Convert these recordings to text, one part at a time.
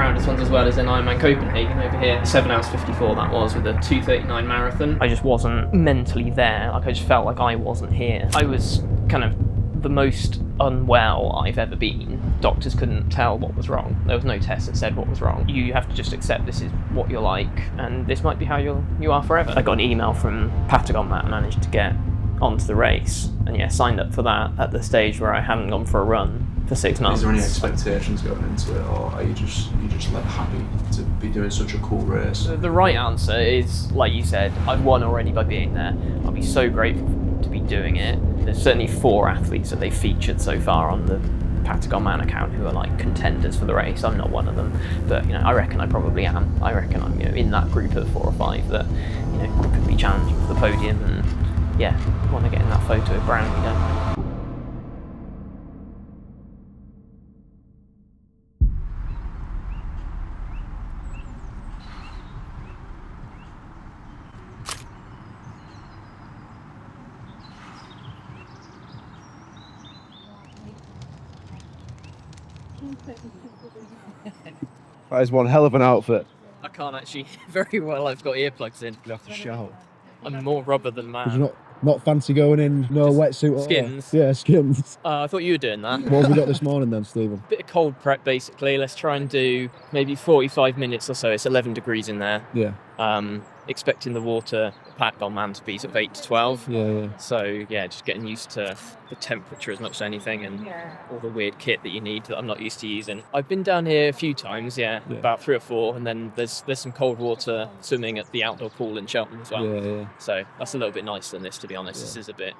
proudest ones as well is in Ironman Copenhagen over here. 7 hours 54 that was, with a 2:39 marathon. I just wasn't mentally there. Like, I just felt like I wasn't here. I was kind of the most unwell I've ever been. Doctors couldn't tell what was wrong. There was no test that said what was wrong. You have to just accept this is what you're like, and this might be how you are forever. I got an email from Patagonman and managed to get onto the race, and yeah, signed up for that at the stage where I hadn't gone for a run for 6 months. Is there any expectations going into it, or are you just like happy to be doing such a cool race? The right answer is, like you said, I've won already by being there. I'll be so grateful to be doing it. There's certainly 4 athletes that they've featured so far on the Patagonman account who are like contenders for the race. I'm not one of them, but I reckon I probably am. I reckon I'm in that group of 4 or 5 that could be challenging for the podium, and yeah, want to get in that photo of Brownlee, don't I? That is one hell of an outfit. I can't actually very well. I've got earplugs in. You have to shout. I'm more rubber than man. Did you not fancy going in no wetsuit or skins? Yeah, skins. I thought you were doing that. What have we got this morning then, Stephen? Bit of cold prep basically. Let's try and do maybe 45 minutes or so. It's 11 degrees in there. Yeah. Expecting the water Patagonman to be sort of 8 to 12. Yeah. So yeah, just getting used to the temperature as much as anything, and all the weird kit that you need that I'm not used to using. I've been down here a few times, about 3 or 4, and then there's some cold water swimming at the outdoor pool in Cheltenham as well. Yeah. So that's a little bit nicer than this, to be honest. This is a bit,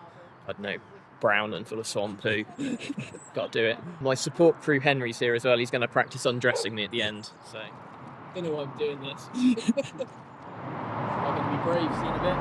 I don't know, brown and full of swamp poo. Got to do it. My support crew Henry's here as well. He's going to practice undressing me at the end. So don't know why I'm doing this. I'm going to be brave, see you in a bit.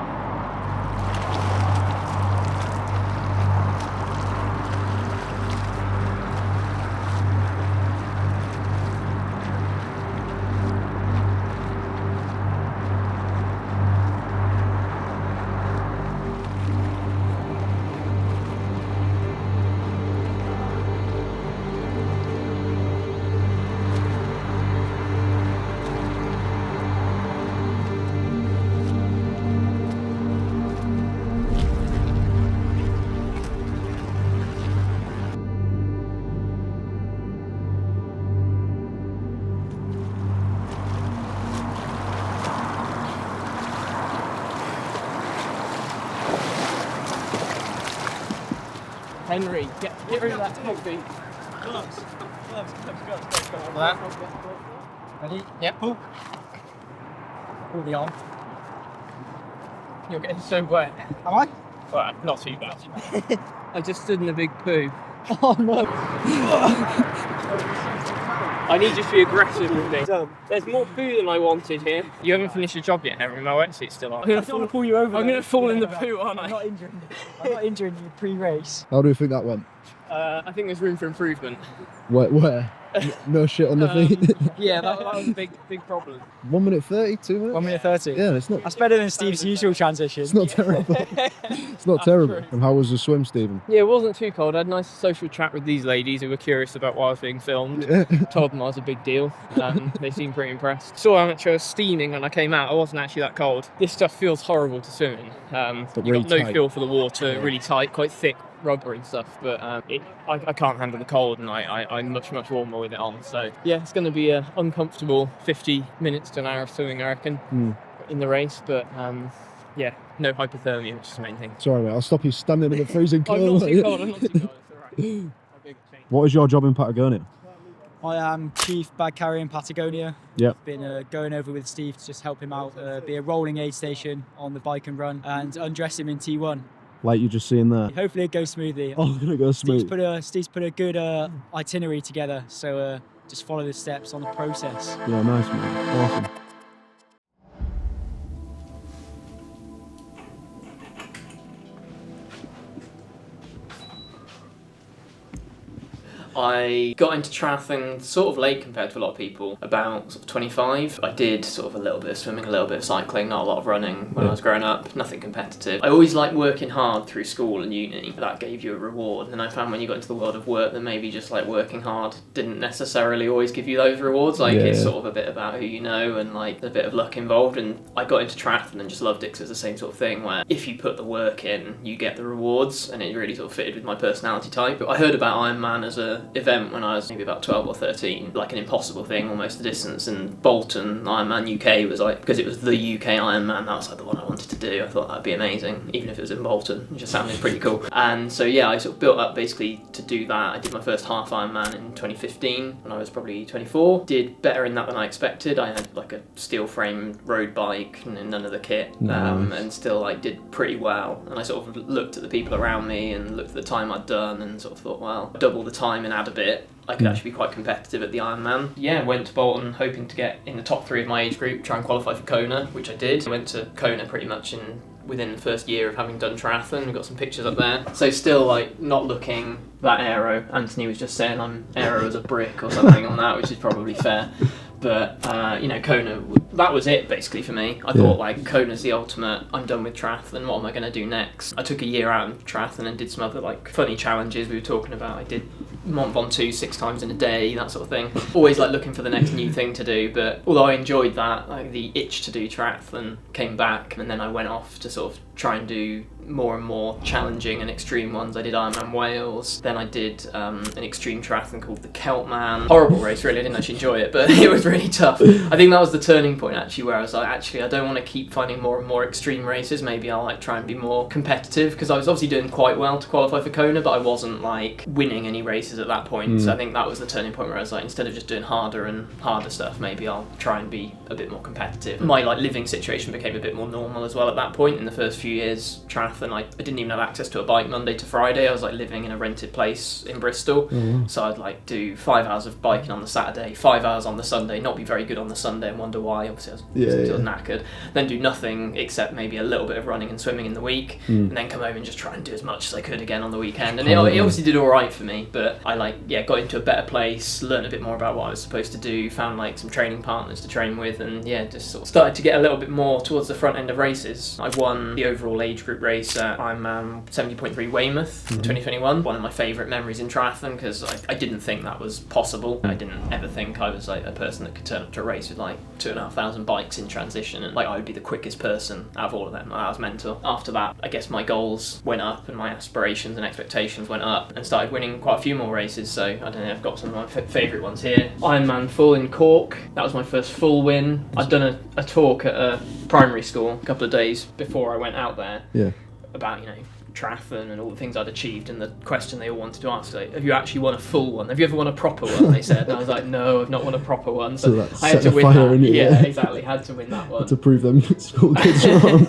Henry, get rid of that coffee. Gloves. That. Ready? Yep. Pull. Pull the arm. You're getting so wet. Am I? Well, not too bad. I just stood in a big poo. Oh no. I need you to be aggressive with me. There's more poo than I wanted here. You haven't finished your job yet, Henry. My wetsuit's still on. I'm going to pull you over. I'm going to fall in the poo, aren't I? I'm not injuring you pre-race. How do you think that went? I think there's room for improvement. Where? No shit on the feet? Yeah, that was a big problem. 1 minute 30, 2 minutes? 1 minute 30. Yeah, it's not. That's better than Steve's usual transition. It's not terrible. It's not terrible. True. And how was the swim, Stephen? Yeah, it wasn't too cold. I had a nice social chat with these ladies who were curious about why I was being filmed. Told them I was a big deal. They seemed pretty impressed. Saw how much I was steaming when I came out. I wasn't actually that cold. This stuff feels horrible to swim in. You really got no tight. feel for the water, really tight, quite thick rubber and stuff, but I can't handle the cold, and I'm much warmer with it on. So yeah, it's going to be an uncomfortable 50 minutes to an hour of swimming, I reckon, in the race. But yeah, no hypothermia, which is the main thing. Sorry, mate. I'll stop you standing in the freezing cold. I'm not too cold. It's all right. What is your job in Patagonia? I am chief bag carrier in Patagonia. Yep. Been going over with Steve to just help him out, be a rolling aid station on the bike and run, and undress him in T1. Like you just seen there. Hopefully it goes smoothly. Oh, gonna go smooth. Steve's put a good itinerary together, so just follow the steps on the process. Yeah, nice, man. Awesome. I got into triathlon sort of late compared to a lot of people, about sort of 25. I did sort of a little bit of swimming, a little bit of cycling, not a lot of running when I was growing up, nothing competitive. I always liked working hard through school and uni. That gave you a reward. And I found when you got into the world of work that maybe just like working hard didn't necessarily always give you those rewards. Like it's sort of a bit about who you know and like a bit of luck involved. And I got into triathlon and just loved it because it's the same sort of thing where if you put the work in, you get the rewards, and it really sort of fitted with my personality type. But I heard about Ironman as a event when I was maybe about 12 or 13, like an impossible thing, almost the distance. And Bolton Ironman UK was like, because it was the UK Ironman, that was like the one I wanted to do. I thought that'd be amazing, even if it was in Bolton. It just sounded pretty cool. And so yeah, I sort of built up basically to do that. I did my first half Ironman in 2015 when I was probably 24. Did better in that than I expected. I had like a steel frame road bike and none of the kit, and still like did pretty well. And I sort of looked at the people around me and looked at the time I'd done and sort of thought, well, double the time and add a bit, I could actually be quite competitive at the Ironman. Yeah, went to Bolton hoping to get in the top 3 of my age group, try and qualify for Kona, which I did. I went to Kona pretty much within the first year of having done triathlon. We've got some pictures up there. So still like not looking that aero. Anthony was just saying I'm aero as a brick or something on that, which is probably fair. But, Kona, that was it basically for me. I thought like Kona's the ultimate, I'm done with triathlon, what am I going to do next? I took a year out of triathlon and did some other like funny challenges we were talking about. I did Mont Ventoux 6 times in a day, that sort of thing. Always like looking for the next new thing to do, but although I enjoyed that, like the itch to do triathlon came back, and then I went off to sort of try and do more and more challenging and extreme ones. I did Ironman Wales, then I did an extreme triathlon called the Keltman. Horrible race really, I didn't actually enjoy it, but it was really tough. I think that was the turning point actually, where I was like, actually I don't want to keep finding more and more extreme races, maybe I'll like try and be more competitive, because I was obviously doing quite well to qualify for Kona, but I wasn't like winning any races at that point. So I think that was the turning point where I was like, instead of just doing harder and harder stuff, maybe I'll try and be a bit more competitive. My like living situation became a bit more normal as well at that point. In the first few years triathlon, I didn't even have access to a bike Monday to Friday. I was like living in a rented place in Bristol, so I'd like do 5 hours of biking on the Saturday, 5 hours on the Sunday, not be very good on the Sunday and wonder why. Obviously I was still knackered. Then do nothing except maybe a little bit of running and swimming in the week, and then come home and just try and do as much as I could again on the weekend. And it obviously did all right for me, but I got into a better place, learned a bit more about what I was supposed to do, found like some training partners to train with, and just sort of started to get a little bit more towards the front end of races. I won the overall age group race at Ironman 70.3 Weymouth in 2021. One of my favourite memories in triathlon, because I didn't think that was possible. I didn't ever think I was like a person that could turn up to a race with like 2,500 bikes in transition, and like I would be the quickest person out of all of them. That was mental. After that, I guess my goals went up and my aspirations and expectations went up, and started winning quite a few more races. So I don't know, I've got some of my favourite ones here. Ironman Full in Cork, that was my first full win. I'd done a talk at a primary school a couple of days before I went out there about triathlon and all the things I'd achieved, and the question they all wanted to ask, like, have you actually won a full one? Have you ever won a proper one? They said, and I was like, no, I've not won a proper one. So I had to win that. Yeah, exactly, had to win that one. To prove them school kids wrong.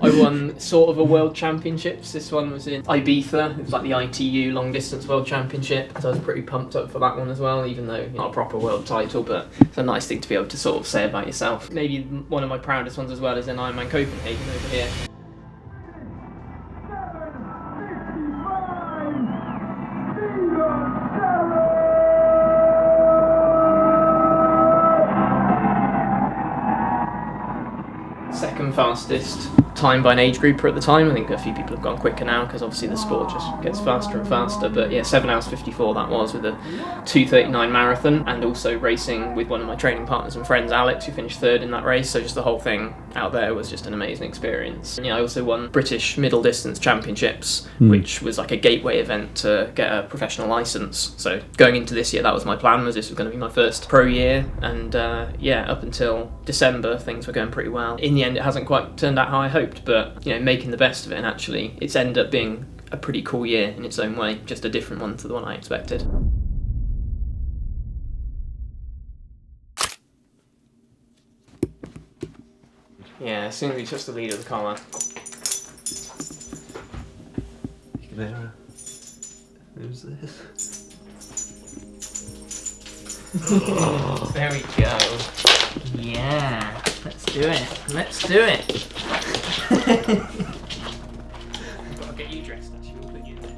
I won sort of a world championships. This one was in Ibiza. It was like the ITU long distance world championship. So I was pretty pumped up for that one as well, even though not a proper world title, but it's a nice thing to be able to sort of say about yourself. Maybe one of my proudest ones as well is in Ironman Copenhagen over here. Second fastest time by an age grouper at the time. I think a few people have gone quicker now because obviously the sport just gets faster and faster, but yeah, 7 hours 54 that was, with a 2:39 marathon, and also racing with one of my training partners and friends, Alex, who finished 3rd in that race. So just the whole thing out there was just an amazing experience. And I also won British Middle Distance Championships, which was like a gateway event to get a professional license. So going into this year, that was my plan, was this was going to be my first pro year, and up until December things were going pretty well. In the end, it hasn't quite turned out how I hoped, but making the best of it, and actually it's ended up being a pretty cool year in its own way, just a different one to the one I expected. Yeah, as soon as we touch the lead of the collar. Who's this? There we go. Yeah, let's do it. Let's do it. I've got to get you dressed, actually. We'll put you in there.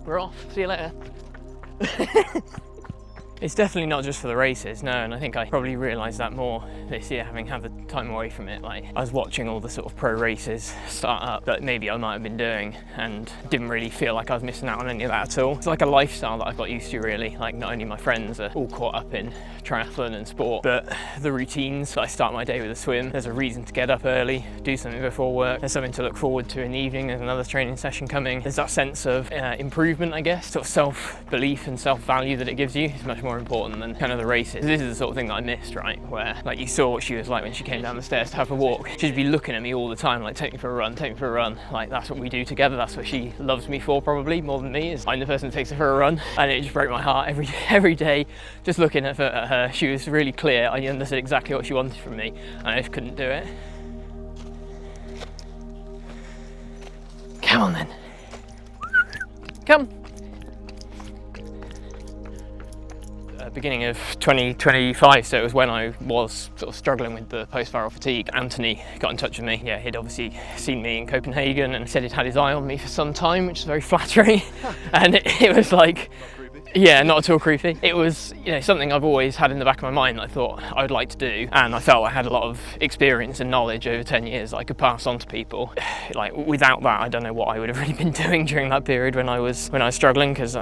We're off. See you later. It's definitely not just for the races, no, and I think I probably realised that more this year, having had the time away from it. Like, I was watching all the sort of pro races start up that maybe I might have been doing and didn't really feel like I was missing out on any of that at all. It's like a lifestyle that I've got used to, really. Like, not only my friends are all caught up in triathlon and sport, but the routines. I start my day with a swim, there's a reason to get up early, do something before work, there's something to look forward to in the evening, there's another training session coming. There's that sense of improvement, I guess, sort of self-belief and self-value that it gives you. It's much more important than kind of the races. This is the sort of thing that I missed, right? Where, like, you saw what she was like when she came down the stairs to have a walk. She'd be looking at me all the time, like, take me for a run, take me for a run. Like, that's what we do together. That's what she loves me for, probably more than me, is I'm the person that takes her for a run. And it just broke my heart every day, just looking at her. She was really clear. I understood exactly what she wanted from me, and I just couldn't do it. Come on then. Come. Beginning of 2025, so it was when I was sort of struggling with the post-viral fatigue. Anthony got in touch with me. Yeah, he'd obviously seen me in Copenhagen and said he'd had his eye on me for some time, which is very flattering. And it was like, yeah, not at all creepy. It was, you know, something I've always had in the back of my mind that I thought I would like to do, and I felt I had a lot of experience and knowledge over 10 years that I could pass on to people. Like, without that, I don't know what I would have really been doing during that period when I was struggling, because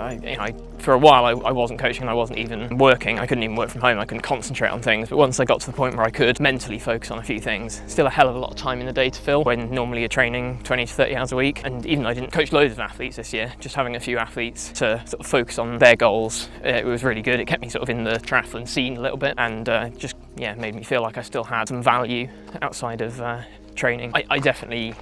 for a while I wasn't coaching, I wasn't even working, I couldn't even work from home, I couldn't concentrate on things. But once I got to the point where I could mentally focus on a few things, still a hell of a lot of time in the day to fill, when normally you're training 20 to 30 hours a week. And even though I didn't coach loads of athletes this year, just having a few athletes to sort of focus on their goals, it was really good. It kept me sort of in the triathlon scene a little bit, and just, yeah, made me feel like I still had some value outside of training. I definitely,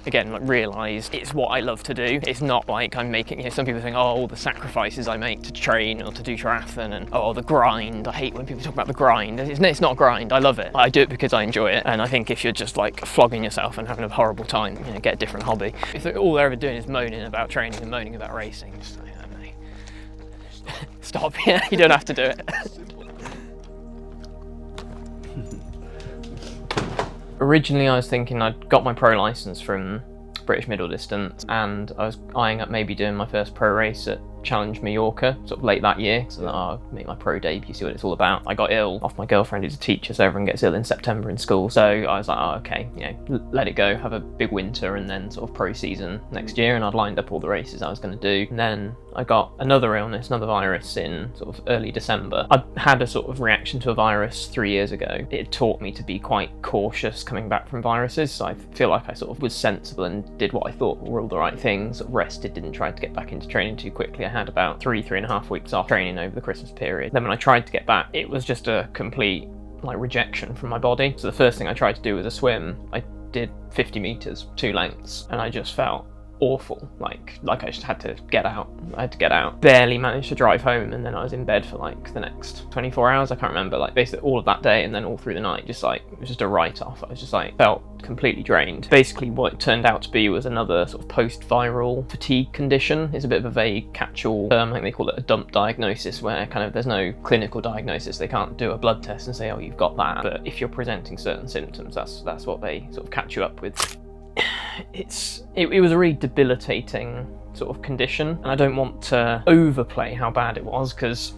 again, like, realise it's what I love to do. It's not like I'm making, you know, some people think, oh, all the sacrifices I make to train or to do triathlon, and oh, the grind. I hate when people talk about the grind. It's not a grind. I love it. I do it because I enjoy it. And I think if you're just like flogging yourself and having a horrible time, you know, get a different hobby. If all they're ever doing is moaning about training and moaning about racing, just like, I don't know. Stop. Yeah, you don't have to do it. Originally, I was thinking I'd got my pro licence from British Middle Distance, and I was eyeing up maybe doing my first pro race at Challenge Mallorca sort of late that year, so that I'll make my pro debut, see what it's all about. I got ill off my girlfriend, who's a teacher, so everyone gets ill in September in school, so I was like, oh, okay, you know, let it go, have a big winter and then sort of pro season next year. And I'd lined up all the races I was going to do, and then I got another illness, another virus, in sort of early December. I'd had a sort of reaction to a virus 3 years ago. It had taught me to be quite cautious coming back from viruses, so I feel like I sort of was sensible and did what I thought were all the right things. Sort of rested, didn't try to get back into training too quickly. I had about three and a half weeks off training over the Christmas period. Then when I tried to get back, it was just a complete like rejection from my body. So the first thing I tried to do was a swim. I did 50 meters, 2 lengths, and I just felt awful, like I just had to get out. I had to get out. Barely managed to drive home, and then I was in bed for like the next 24 hours. I can't remember, like basically all of that day and then all through the night, just like it was just a write-off. I was just like felt completely drained. Basically what it turned out to be was another sort of post-viral fatigue condition. It's a bit of a vague catch-all term. I think they call it a dump diagnosis, where kind of there's no clinical diagnosis. They can't do a blood test and say, oh, you've got that, but if you're presenting certain symptoms, that's what they sort of catch you up with. It was a really debilitating sort of condition, and I don't want to overplay how bad it was, because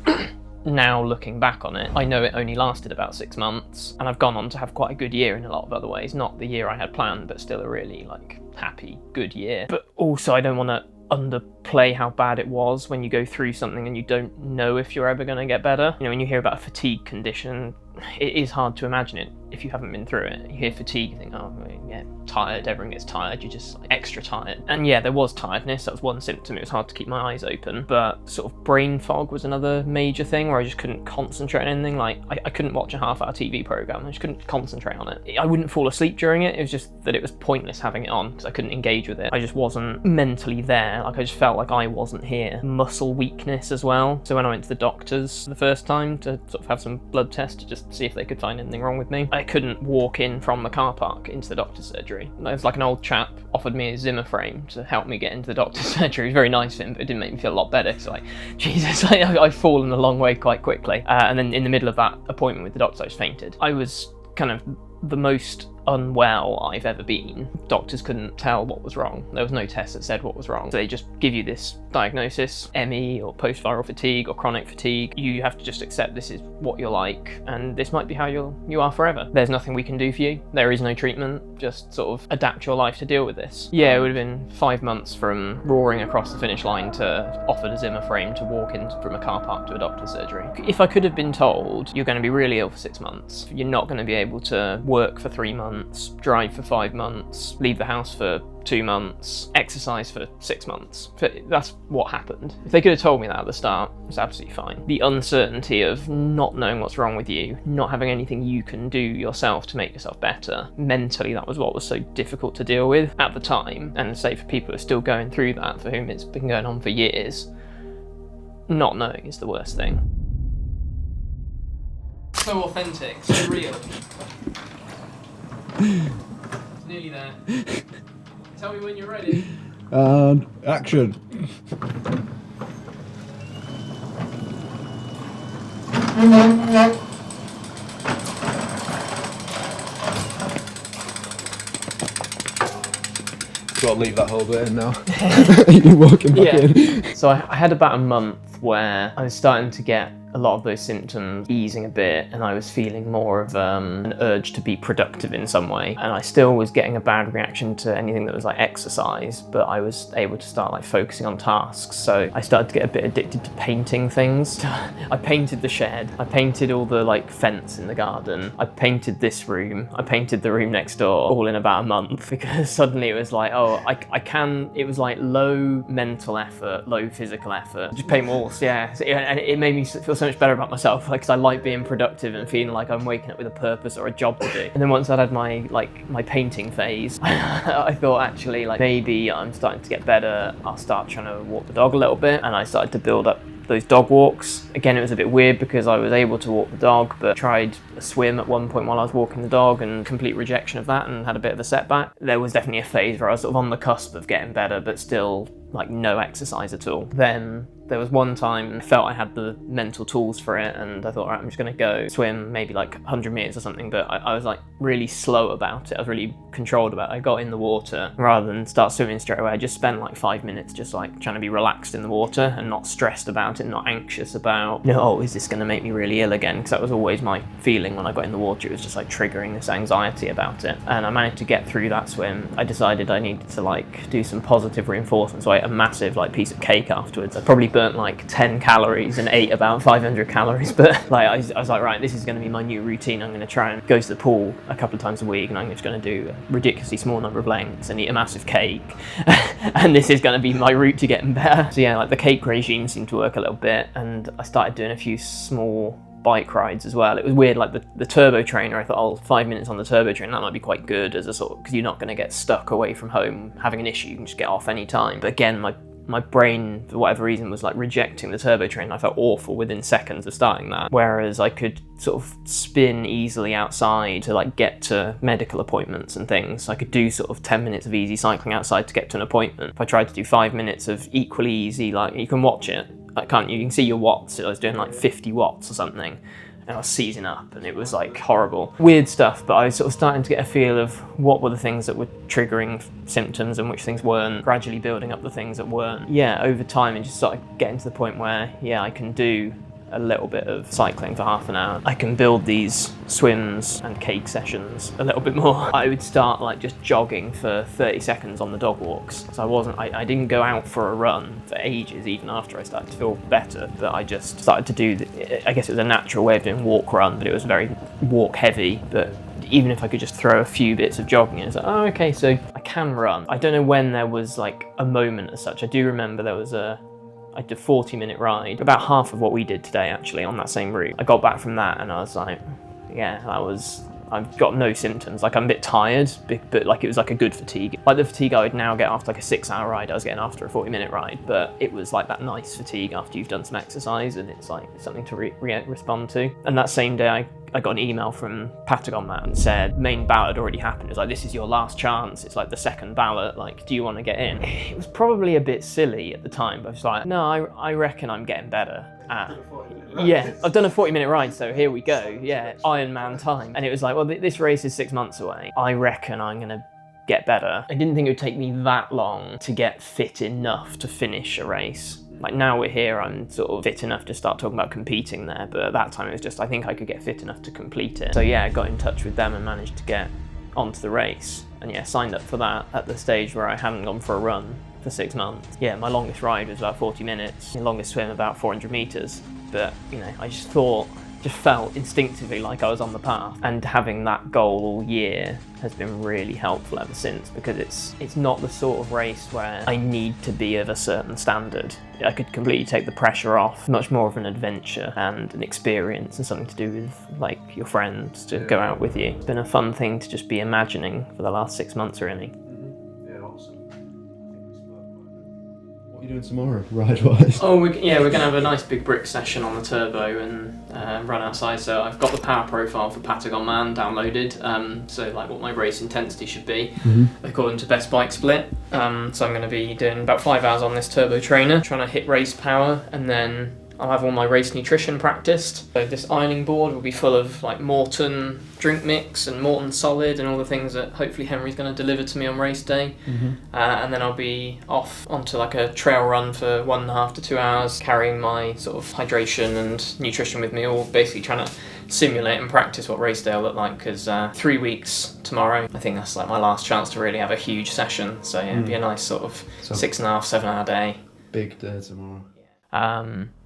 now looking back on it, I know it only lasted about 6 months, and I've gone on to have quite a good year in a lot of other ways. Not the year I had planned, but still a really like happy, good year. But also I don't want to underplay how bad it was when you go through something and you don't know if you're ever going to get better. You know, when you hear about a fatigue condition, it is hard to imagine it if you haven't been through it. You hear fatigue, you think, oh, yeah, tired, everyone gets tired, you're just like extra tired. And yeah, there was tiredness, that was one symptom. It was hard to keep my eyes open, but sort of brain fog was another major thing, where I just couldn't concentrate on anything. Like I couldn't watch a half-hour TV program, I just couldn't concentrate on it. I wouldn't fall asleep during it. It was just that it was pointless having it on because I couldn't engage with it. I just wasn't mentally there. Like I just felt like I wasn't here. Muscle weakness as well. So when I went to the doctors the first time to sort of have some blood tests to just see if they could find anything wrong with me, I couldn't walk in from the car park into the doctor's surgery. It was like an old chap offered me a Zimmer frame to help me get into the doctor's surgery. It was very nice of him, but it didn't make me feel a lot better. So like, Jesus, I've fallen a long way quite quickly. And then in the middle of that appointment with the doctor, I just fainted. I was kind of the most unwell I've ever been. Doctors couldn't tell what was wrong. There was no test that said what was wrong. So they just give you this diagnosis, ME or post-viral fatigue or chronic fatigue. You have to just accept this is what you're like, and this might be how you are forever. There's nothing we can do for you. There is no treatment. Just sort of adapt your life to deal with this. Yeah, it would have been 5 months from roaring across the finish line to offered a Zimmer frame to walk in from a car park to a doctor's surgery. If I could have been told, you're going to be really ill for 6 months, you're not going to be able to work for 3 months, drive for 5 months, leave the house for 2 months, exercise for 6 months. That's what happened. If they could have told me that at the start, it's absolutely fine. The uncertainty of not knowing what's wrong with you, not having anything you can do yourself to make yourself better, mentally that was what was so difficult to deal with at the time. And say for people who are still going through that, for whom it's been going on for years, not knowing is the worst thing. So authentic, so real. It's nearly there. Tell me when you're ready. And action. Got to leave that whole bit in now. You're walking back in. So I had about a month where I was starting to get a lot of those symptoms easing a bit, and I was feeling more of an urge to be productive in some way. And I still was getting a bad reaction to anything that was like exercise, but I was able to start like focusing on tasks. So I started to get a bit addicted to painting things. I painted the shed, I painted all the like fence in the garden, I painted this room, I painted the room next door, all in about a month, because suddenly it was like, oh, I can, it was like low mental effort, low physical effort, just paint walls, yeah. And it made me feel so much better about myself, like, because I like being productive and feeling like I'm waking up with a purpose or a job to do. And then once I'd had my painting phase, I thought actually like maybe I'm starting to get better, I'll start trying to walk the dog a little bit, and I started to build up those dog walks. Again, it was a bit weird because I was able to walk the dog, but tried a swim at one point while I was walking the dog, and complete rejection of that, and had a bit of a setback. There was definitely a phase where I was sort of on the cusp of getting better, but still like no exercise at all. Then there was one time I felt I had the mental tools for it, and I thought, all right, I'm just going to go swim maybe like 100 meters or something, but I was like really slow about it. I was really controlled about it. I got in the water, rather than start swimming straight away, I just spent like 5 minutes just like trying to be relaxed in the water and not stressed about it, not anxious about, oh, is this going to make me really ill again? Because that was always my feeling when I got in the water. It was just like triggering this anxiety about it. And I managed to get through that swim. I decided I needed to like do some positive reinforcement, so I ate a massive like piece of cake afterwards. I probably burnt like 10 calories and ate about 500 calories, but like I was like, right, this is going to be my new routine. I'm going to try and go to the pool a couple of times a week, and I'm just going to do a ridiculously small number of lengths and eat a massive cake and this is going to be my route to getting better. So yeah, like the cake regime seemed to work a little bit, and I started doing a few small bike rides as well. It was weird, like the turbo trainer, I thought, oh, 5 minutes on the turbo trainer, that might be quite good as a sort of, because you're not going to get stuck away from home having an issue, you can just get off any time. But again, my brain, for whatever reason, was like rejecting the turbo train. I felt awful within seconds of starting that. Whereas I could sort of spin easily outside to like get to medical appointments and things. I could do sort of 10 minutes of easy cycling outside to get to an appointment. If I tried to do 5 minutes of equally easy, like you can watch it, you can see your watts. I was doing like 50 watts or something, and I was seizing up, and it was like horrible. Weird stuff, but I was sort of starting to get a feel of what were the things that were triggering symptoms and which things weren't, gradually building up the things that weren't. Yeah, over time it just started getting to the point where, yeah, I can do a little bit of cycling for half an hour. I can build these swims and cake sessions a little bit more. I would start like just jogging for 30 seconds on the dog walks. So I didn't go out for a run for ages, even after I started to feel better, but I just started to do, I guess it was a natural way of doing walk run, but it was very walk heavy. But even if I could just throw a few bits of jogging in, it's like, oh, okay, so I can run. I don't know when there was like a moment as such. I do remember there was I did a 40-minute ride, about half of what we did today actually on that same route. I got back from that and I was like, yeah, I've got no symptoms. Like I'm a bit tired, but like it was like a good fatigue. Like the fatigue I would now get after like a 6-hour ride, I was getting after a 40-minute ride, but it was like that nice fatigue after you've done some exercise, and it's like something to respond to. And that same day I got an email from Patagonman and said main ballot had already happened. It was like, this is your last chance. It's like the second ballot. Like, do you want to get in? It was probably a bit silly at the time, but I was like, no, I reckon I'm getting better. Yeah, I've done a 40-minute ride, so here we go. Yeah, Ironman time. And it was like, well, this race is 6 months away. I reckon I'm going to get better. I didn't think it would take me that long to get fit enough to finish a race. Like now we're here, I'm sort of fit enough to start talking about competing there, but at that time it was just, I think I could get fit enough to complete it. So yeah, I got in touch with them and managed to get onto the race. And yeah, signed up for that at the stage where I hadn't gone for a run for 6 months. Yeah, my longest ride was about 40 minutes, my longest swim about 400 meters. But, you know, I just felt instinctively like I was on the path. And having that goal all year has been really helpful ever since, because it's not the sort of race where I need to be of a certain standard. I could completely take the pressure off, much more of an adventure and an experience and something to do with like your friends to go out with you. It's been a fun thing to just be imagining for the last 6 months really. Yeah, awesome. What are you doing tomorrow, ride-wise? Oh, we're going to have a nice big brick session on the turbo and run outside. So I've got the power profile for Patagonman downloaded, so like what my race intensity should be according to best bike split. So I'm going to be doing about 5 hours on this turbo trainer, trying to hit race power, and then I'll have all my race nutrition practiced. So this ironing board will be full of like Morton drink mix and Morton solid and all the things that hopefully Henry's going to deliver to me on race day. And then I'll be off onto like a trail run for 1.5 to 2 hours, carrying my sort of hydration and nutrition with me, all basically trying to simulate and practice what race day will look like, because 3 weeks tomorrow, I think that's like my last chance to really have a huge session. So yeah, it'd be a nice sort of 6.5, 7 hour day. Big day tomorrow.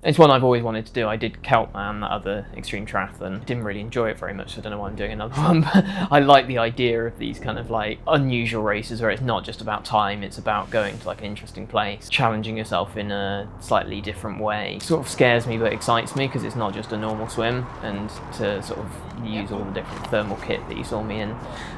It's one I've always wanted to do. I did Keltman, that other extreme triathlon. Didn't really enjoy it very much, so I don't know why I'm doing another one, but I like the idea of these kind of like unusual races where it's not just about time, it's about going to like an interesting place, challenging yourself in a slightly different way. It sort of scares me but excites me because it's not just a normal swim, and to sort of use all the different thermal kit that you saw me in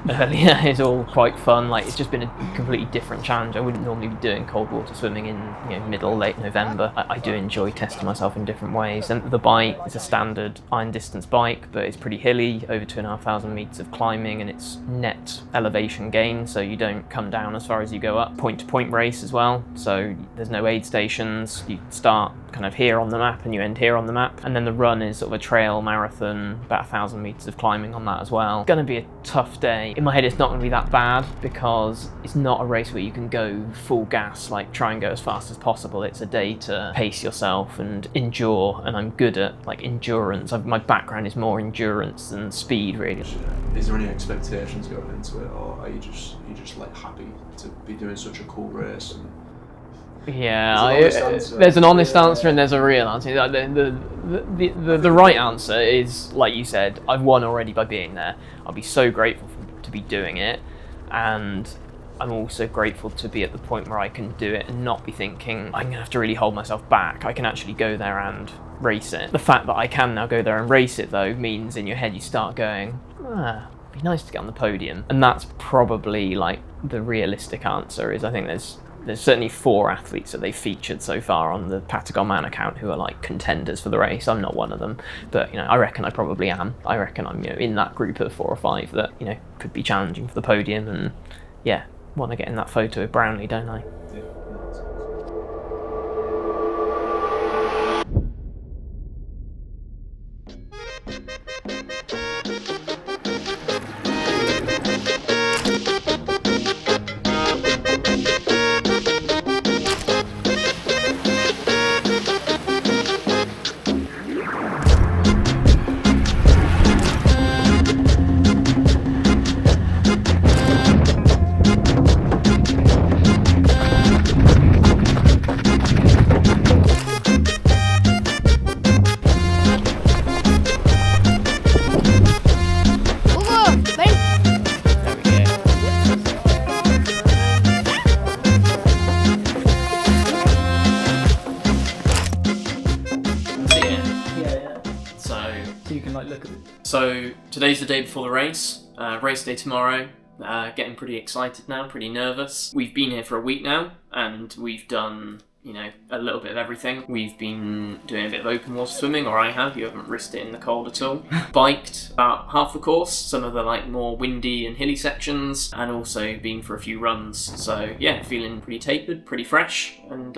earlier is all quite fun. Like it's just been a completely different challenge. I wouldn't normally be doing cold water swimming in middle, late November. I do enjoy testing myself in different ways, and the bike is a standard iron distance bike, but it's pretty hilly, over 2,500 meters of climbing, and it's net elevation gain, so you don't come down as far as you go up. Point to point race as well, so there's no aid stations. You start kind of here on the map and you end here on the map, and then the run is sort of a trail marathon, about 1,000 meters of climbing on that as well. It's going to be a tough day. In my head it's not going to be that bad because it's not a race where you can go full gas, like try and go as fast as possible. It's a day to pace yourself and endure, and I'm good at like endurance. My background is more endurance than speed really. Is there any expectations going into it, or are you just like happy to be doing such a cool race? Yeah, there's an honest answer and there's a real answer. The right answer is, like you said, I've won already by being there. I'll be so grateful to be doing it, and I'm also grateful to be at the point where I can do it and not be thinking I'm gonna have to really hold myself back. I can actually go there and race it. The fact that I can now go there and race it though means in your head you start going, it'd be nice to get on the podium. And that's probably like the realistic answer. Is I think there's certainly 4 athletes that they've featured so far on the Patagonman account who are like contenders for the race. I'm not one of them, but I reckon I probably am. I reckon I'm in that group of 4 or 5 that could be challenging for the podium, and yeah, want to get in that photo with Brownlee, don't I? So today's the day before the race, race day tomorrow. Getting pretty excited now, pretty nervous. We've been here for a week now, and we've done, a little bit of everything. We've been doing a bit of open water swimming, or I have. You haven't risked it in the cold at all. Biked about half the course, some of the more windy and hilly sections, and also been for a few runs. So yeah, feeling pretty tapered, pretty fresh, and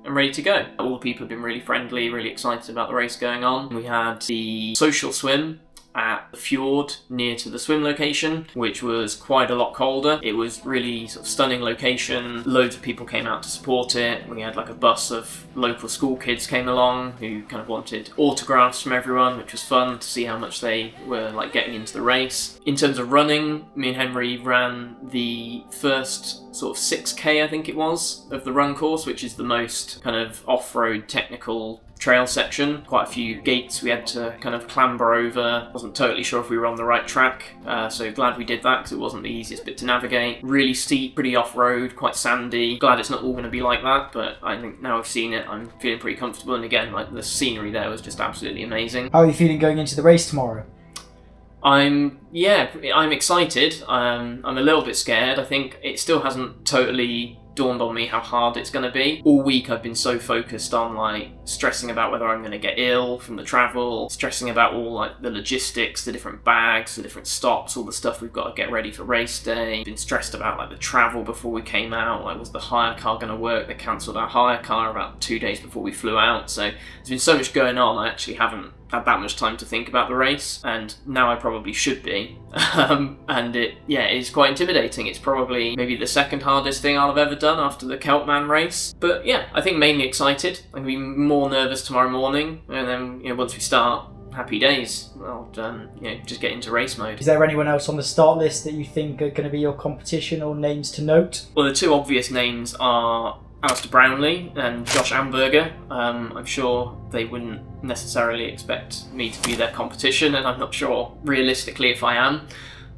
and ready to go. All the people have been really friendly, really excited about the race going on. We had the social swim at the fjord near to the swim location, which was quite a lot colder. It was really sort of stunning location. Loads of people came out to support it. We had like a bus of local school kids came along who kind of wanted autographs from everyone, which was fun to see how much they were like getting into the race. In terms of running, me and Henry ran the first sort of 6k, I think it was, of the run course, which is the most kind of off-road technical trail section. Quite a few gates we had to kind of clamber over. Wasn't totally sure if we were on the right track, so glad we did that because it wasn't the easiest bit to navigate. Really steep, pretty off-road, quite sandy. Glad it's not all going to be like that, but I think now I've seen it, I'm feeling pretty comfortable. And again, like the scenery there was just absolutely amazing. How are you feeling going into the race tomorrow? I'm excited. I'm a little bit scared. I think it still hasn't totally dawned on me how hard it's going to be. All week I've been so focused on like stressing about whether I'm going to get ill from the travel, stressing about all like the logistics, the different bags, the different stops, all the stuff we've got to get ready for race day. Been stressed about like the travel before we came out, like was the hire car going to work? They cancelled our hire car about 2 days before we flew out, so there's been so much going on. I actually haven't had that much time to think about the race, and now I probably should be. And it is quite intimidating. It's probably maybe the second hardest thing I'll have ever done after the Kelpman race. But yeah, I think mainly excited. I'm going to be more nervous tomorrow morning, and then once we start, happy days. I'll just get into race mode. Is there anyone else on the start list that you think are going to be your competition or names to note? Well, the two obvious names are Alistair Brownlee and Josh Amberger. I'm sure they wouldn't necessarily expect me to be their competition, and I'm not sure realistically if I am,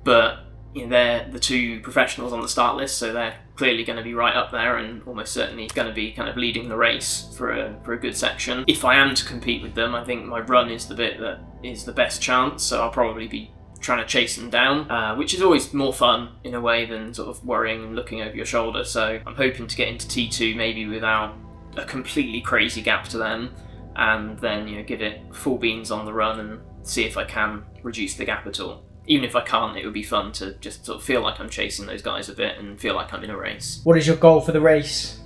but they're the two professionals on the start list, so they're clearly going to be right up there and almost certainly going to be kind of leading the race for a good section. If I am to compete with them, I think my run is the bit that is the best chance, so I'll probably be trying to chase them down, which is always more fun in a way than sort of worrying and looking over your shoulder. So I'm hoping to get into T2 maybe without a completely crazy gap to them, and then give it full beans on the run and see if I can reduce the gap at all. Even if I can't, it would be fun to just sort of feel like I'm chasing those guys a bit and feel like I'm in a race. What is your goal for the race?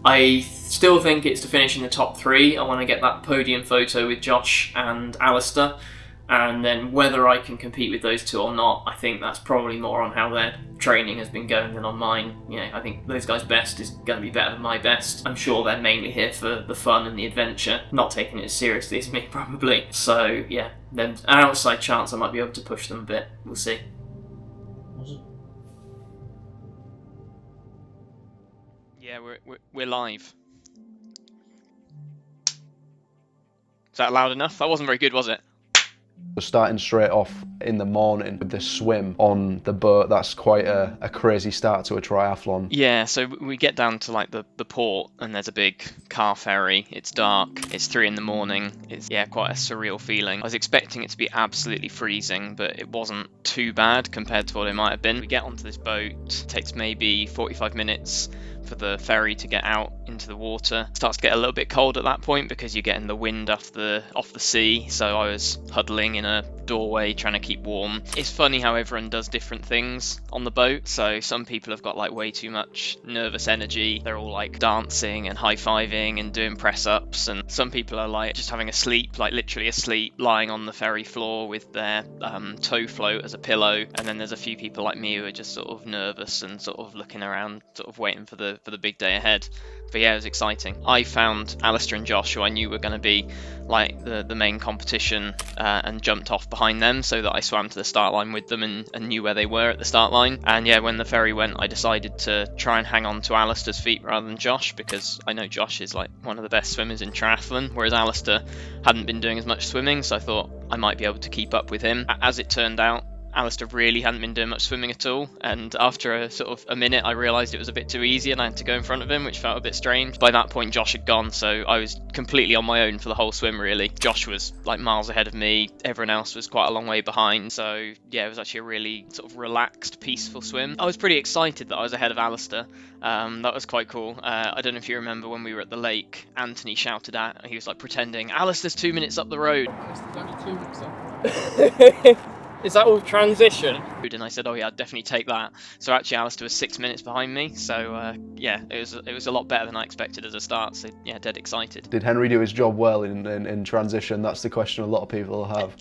I still think it's to finish in the top 3. I want to get that podium photo with Josh and Alistair. And then whether I can compete with those two or not, I think that's probably more on how their training has been going than on mine. I think those guys' best is going to be better than my best. I'm sure they're mainly here for the fun and the adventure, not taking it as seriously as me probably. So yeah, then an outside chance I might be able to push them a bit. We'll see. Yeah, we're live. Is that loud enough? That wasn't very good, was it? Starting straight off in the morning with the swim on the boat, that's quite a crazy start to a triathlon. Yeah, so we get down to like the port, and there's a big car ferry. It's dark, it's 3 in the morning. It's quite a surreal feeling. I was expecting it to be absolutely freezing, but it wasn't too bad compared to what it might have been. We get onto this boat, it takes maybe 45 minutes for the ferry to get out into the water. It starts to get a little bit cold at that point because you're getting the wind off the sea, so I was huddling in a doorway trying to keep warm. It's funny how everyone does different things on the boat, so some people have got like way too much nervous energy. They're all like dancing and high-fiving and doing press-ups, and some people are like just having a sleep, like literally asleep, lying on the ferry floor with their tow float as a pillow. And then there's a few people like me who are just sort of nervous and sort of looking around, sort of waiting for the big day ahead. But yeah, it was exciting. I found Alistair and Josh, who I knew were going to be like the main competition, and jumped off behind them so that I swam to the start line with them and knew where they were at the start line. And yeah, when the ferry went, I decided to try and hang on to Alistair's feet rather than Josh, because I know Josh is like one of the best swimmers in triathlon, whereas Alistair hadn't been doing as much swimming, so I thought I might be able to keep up with him. As it turned out, Alistair really hadn't been doing much swimming at all, and after a minute I realised it was a bit too easy and I had to go in front of him, which felt a bit strange. By that point Josh had gone, so I was completely on my own for the whole swim really. Josh was like miles ahead of me, everyone else was quite a long way behind, so yeah, it was actually a really sort of relaxed, peaceful swim. I was pretty excited that I was ahead of Alistair. That was quite cool. I don't know if you remember when we were at the lake, Anthony shouted out, he was like pretending, Alistair's 2 minutes up the road. Is that all transition? And I said, oh yeah, I'd definitely take that. So actually Alistair was 6 minutes behind me, so yeah, it was a lot better than I expected as a start, so yeah, dead excited. Did Henry do his job well in transition? That's the question a lot of people have.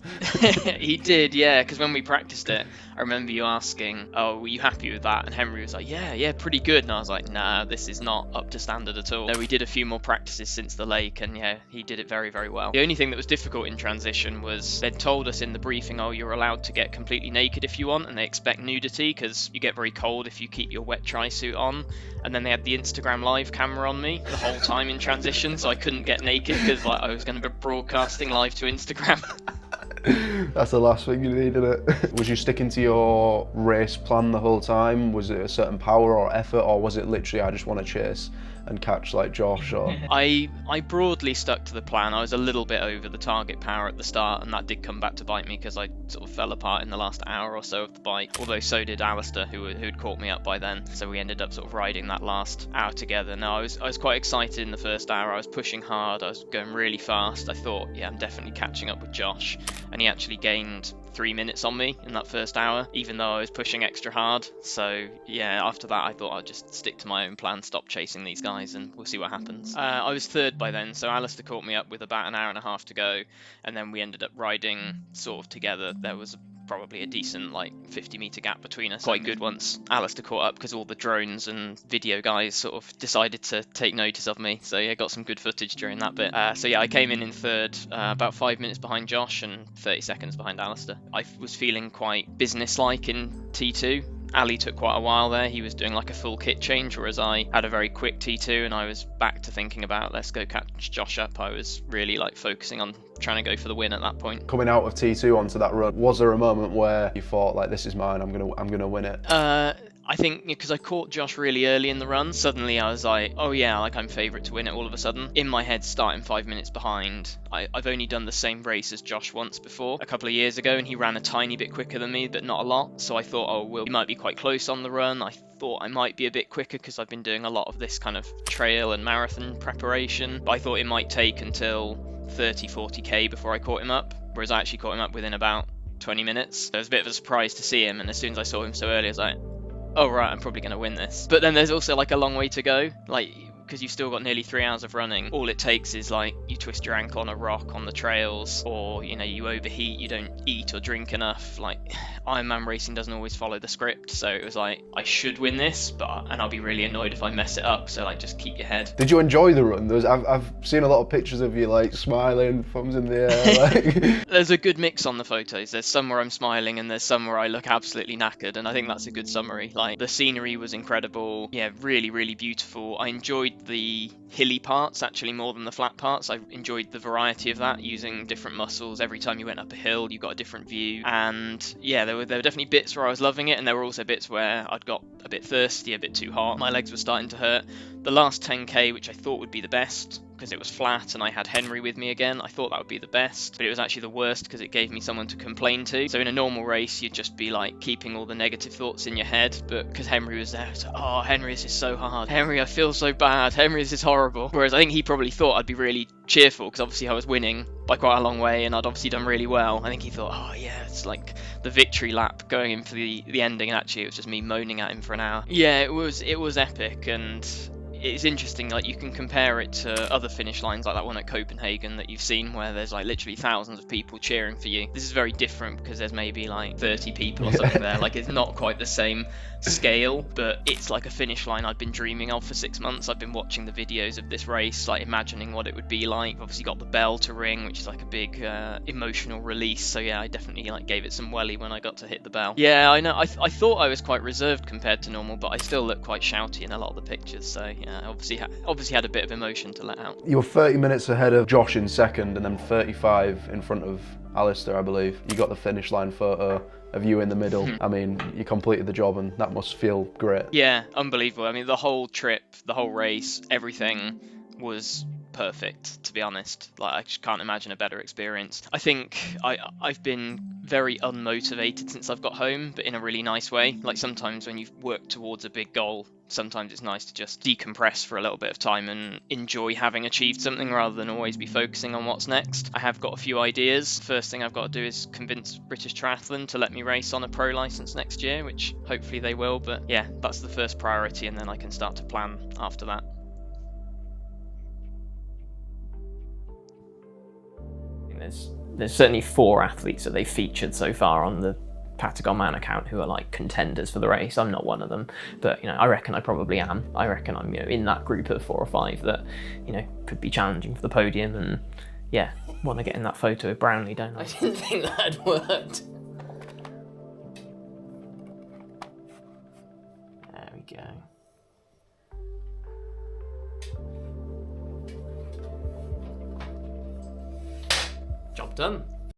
He did, yeah, because when we practiced it, I remember you asking, oh, were you happy with that? And Henry was like, yeah, pretty good. And I was like, nah, this is not up to standard at all. No, we did a few more practices since the lake, and yeah, he did it very, very well. The only thing that was difficult in transition was they'd told us in the briefing, oh, you're allowed to get completely naked if you want, and they expect nudity because you get very cold if you keep your wet tri-suit on. And then they had the Instagram live camera on me the whole time in transition, so I couldn't get naked because like I was going to be broadcasting live to Instagram. That's the last thing you need, isn't it? Was you sticking to your race plan the whole time? Was it a certain power or effort, or was it literally I just want to chase and catch like Josh? Or I broadly stuck to the plan. I was a little bit over the target power at the start, and that did come back to bite me because I sort of fell apart in the last hour or so of the bike. Although so did Alistair, who'd caught me up by then. So we ended up sort of riding that last hour together. No, I was quite excited in the first hour. I was pushing hard. I was going really fast. I thought, yeah, I'm definitely catching up with Josh, and he actually gained 3 minutes on me in that first hour, even though I was pushing extra hard. So yeah, after that I thought I'd just stick to my own plan, stop chasing these guys, and we'll see what happens. I was third by then, so Alistair caught me up with about an hour and a half to go, and then we ended up riding sort of together. There was probably a decent like 50-meter gap between us. Quite good once Alistair caught up because all the drones and video guys sort of decided to take notice of me. So yeah, got some good footage during that bit. So yeah, I came in third, about 5 minutes behind Josh and 30 seconds behind Alistair. I was feeling quite business-like in T2. Ali took quite a while there. He was doing like a full kit change, whereas I had a very quick T2 and I was back to thinking about let's go catch Josh up. I was really like focusing on trying to go for the win at that point. Coming out of T2 onto that run, was there a moment where you thought like this is mine, I'm gonna win it? I think because I caught Josh really early in the run, suddenly I was like, oh yeah, like I'm favourite to win it all of a sudden. In my head, starting 5 minutes behind, I've only done the same race as Josh once before, a couple of years ago, and he ran a tiny bit quicker than me, but not a lot. So I thought, oh, we might be quite close on the run. I thought I might be a bit quicker because I've been doing a lot of this kind of trail and marathon preparation. But I thought it might take until 30-40k before I caught him up, whereas I actually caught him up within about 20 minutes. So it was a bit of a surprise to see him, and as soon as I saw him so early, I was like, oh right, I'm probably going to win this. But then there's also like a long way to go, like because you've still got nearly 3 hours of running. All it takes is like you twist your ankle on a rock on the trails, or you know, you overheat, you don't eat or drink enough. Like Ironman racing doesn't always follow the script, so it was like I should win this, and I'll be really annoyed if I mess it up. So like just keep your head. Did you enjoy the run? I've seen a lot of pictures of you like smiling, thumbs in the air. Like. There's a good mix on the photos. There's some where I'm smiling and there's some where I look absolutely knackered, and I think that's a good summary. Like the scenery was incredible. Yeah, really, really beautiful. I enjoyed the hilly parts actually more than the flat parts. I enjoyed the variety of that, using different muscles. Every time you went up a hill you got a different view, and yeah, there were definitely bits where I was loving it, and there were also bits where I'd got a bit thirsty, a bit too hot, my legs were starting to hurt. The last 10k, which I thought would be the best because it was flat and I had Henry with me again, I thought that would be the best, but it was actually the worst because it gave me someone to complain to. So in a normal race you'd just be like keeping all the negative thoughts in your head, but because Henry was there, it's like, oh Henry, this is so hard, Henry, I feel so bad, Henry, this is horrible. Whereas I think he probably thought I'd be really cheerful because obviously I was winning by quite a long way and I'd obviously done really well. I think he thought, oh yeah, it's like the victory lap going in for the ending, and actually it was just me moaning at him for an hour. Yeah, it was epic, and it's interesting, like you can compare it to other finish lines like that one at Copenhagen that you've seen where there's like literally thousands of people cheering for you. This is very different because there's maybe like 30 people or something there. Like it's not quite the same scale, but it's like a finish line I'd been dreaming of for 6 months. I've been watching the videos of this race, like imagining what it would be like. Obviously got the bell to ring, which is like a big emotional release. So yeah, I definitely like gave it some welly when I got to hit the bell. Yeah, I know. I thought I was quite reserved compared to normal, but I still look quite shouty in a lot of the pictures. So yeah, obviously had a bit of emotion to let out. You were 30 minutes ahead of Josh in second, and then 35 in front of Alistair, I believe. You got the finish line photo of you in the middle. I mean, you completed the job, and that must feel great. Yeah, unbelievable. I mean, the whole trip, the whole race, everything was perfect, to be honest. Like, I just can't imagine a better experience. I think I've been very unmotivated since I've got home, but in a really nice way. Like sometimes when you work towards a big goal, sometimes it's nice to just decompress for a little bit of time and enjoy having achieved something rather than always be focusing on what's next. I have got a few ideas. First thing I've got to do is convince British Triathlon to let me race on a pro license next year, which hopefully they will, but yeah, that's the first priority, and then I can start to plan after that. There's certainly 4 athletes that they've featured so far on the Patagonman account who are like contenders for the race. I'm not one of them, but you know, I reckon I probably am. I reckon I'm, you know, in that group of 4 or 5 that, you know, could be challenging for the podium, and yeah, want to get in that photo with Brownlee, don't I? I didn't think that had worked. There we go. Job done.